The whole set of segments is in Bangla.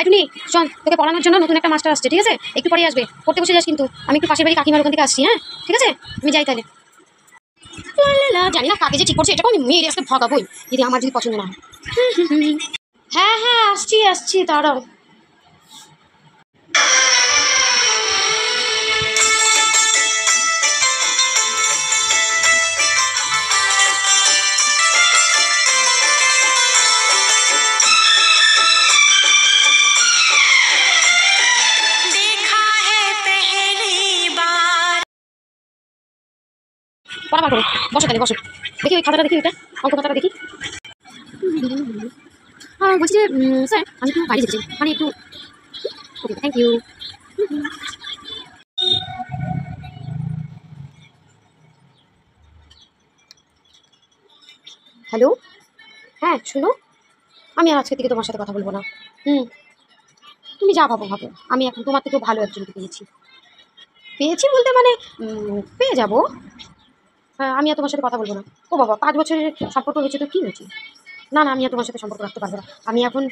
টুনি শোন, তোকে পড়ানোর জন্য নতুন একটা মাস্টার আসছে, ঠিক আছে? একটু পরে আসবে, পড়তে বসে যাস কিন্তু। আমি একটু পাশের বাড়ি কাকিমার ওখান থেকে আসছি, হ্যাঁ ঠিক আছে? আমি যাই তাহলে। জানি না কাকে যে ঠিক করছে, এটাকে আমি মেয়ের আজকে ভাগাবই যদি আমার যদি পছন্দ না হয়। হ্যাঁ হ্যাঁ আসছি আসছি, দাঁড়াও। পড়াবার করো, বসো তাহলে বসো। দেখি ওই খাতাটা দেখি, ওইটা অঙ্ক খাতাটা দেখি। বলছি যে স্যার, আমি একটু বাইরে যেতে চাই, মানে একটু। Okay thank you. হ্যালো, হ্যাঁ শোনো, আমি আর আজকে থেকে তোমার সাথে কথা বলবো না। তুমি যা ভাবো ভাবো, আমি এখন তোমার থেকেও ভালো একজনকে পেয়েছি। পেয়েছি বলতে মানে পেয়ে যাবো। হ্যাঁ, আমি আর তোমার সাথে কথা বলবো না। ও বাবা, 5 বছরের সম্পর্ক হয়েছে তো কী হয়েছে? না না, আমি আর তোমার সাথে সম্পর্ক রাখতে পারবো না। আমি এখন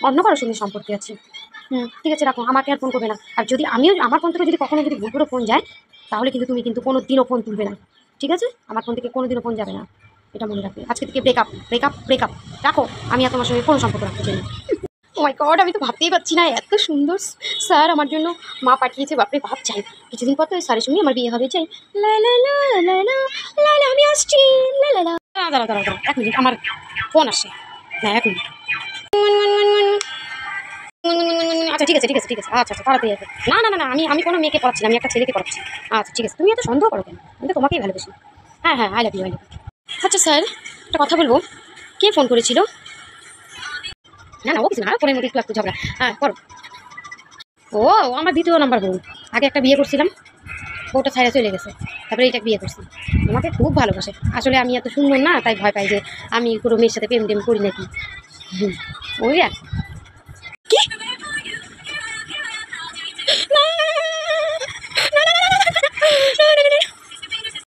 অন্য কারোর সঙ্গে সম্পর্কে আছি। ঠিক আছে, রাখো, আমাকে আর ফোন করবে না। আর যদি আমিও আমার ফোন থেকে যদি কখনো যদি ভুল করে ফোন যায়, তাহলে কিন্তু তুমি কিন্তু কোনো দিনও ফোন তুলবে না, ঠিক আছে? আমার ফোন থেকে কোনো দিনও ফোন যাবে না, এটা মনে রাখবে। আজকে থেকে ব্রেকআপ ব্রেকআপ ব্রেকআপ। রাখো, আমি আর তোমার সঙ্গে কোনো সম্পর্ক রাখতে চাই না। ও মাই গড, আমি তো ভাবতেই পারছি না, এত সুন্দর স্যার আমার জন্য মা পাঠিয়েছে। বাপরে ভাব, চাই কিছুদিন পর তো ওই স্যারের সঙ্গে আমার বিয়ে হবে, চাই। লা লা লা লা লা লা লা, আমি আসছি। লা লা লা, দাঁড়া দাঁড়া দাঁড়া, 1 মিনিট, আমার ফোন আসছে। হ্যাঁ 1 মিনিট। আচ্ছা ঠিক আছে ঠিক আছে ঠিক আছে, আচ্ছা আচ্ছা তাড়াতাড়ি আসবে। না না না না, আমি কোনো মেয়েকে পড়াচ্ছি না, আমি একটা ছেলেকে পড়াচ্ছি। আচ্ছা ঠিক আছে, তুমি এত সন্দেহ করো কেন? আমি তো তোমাকেই ভালোবাসি। হ্যাঁ হ্যাঁ, I love you I love you. আচ্ছা স্যার, একটা কথা বলবো। কে ফোন করেছিল? না না, ও কিছু না, ফোনের মধ্যে একটু ঝগড়া। হ্যাঁ করো। ও ও আমার 2য় নাম্বার বউ। আগে একটা বিয়ে করছিলাম, বউটা ছাইড়া চলে গেছে, তারপরে এইটা বিয়ে করছি। আমাকে খুব ভালোবাসে। আসলে আমি এত সুন্দর না, তাই ভয় পাই যে আমি কোনো মেয়ের সাথে প্রেম টেম করি নাকি। ওই আর কি।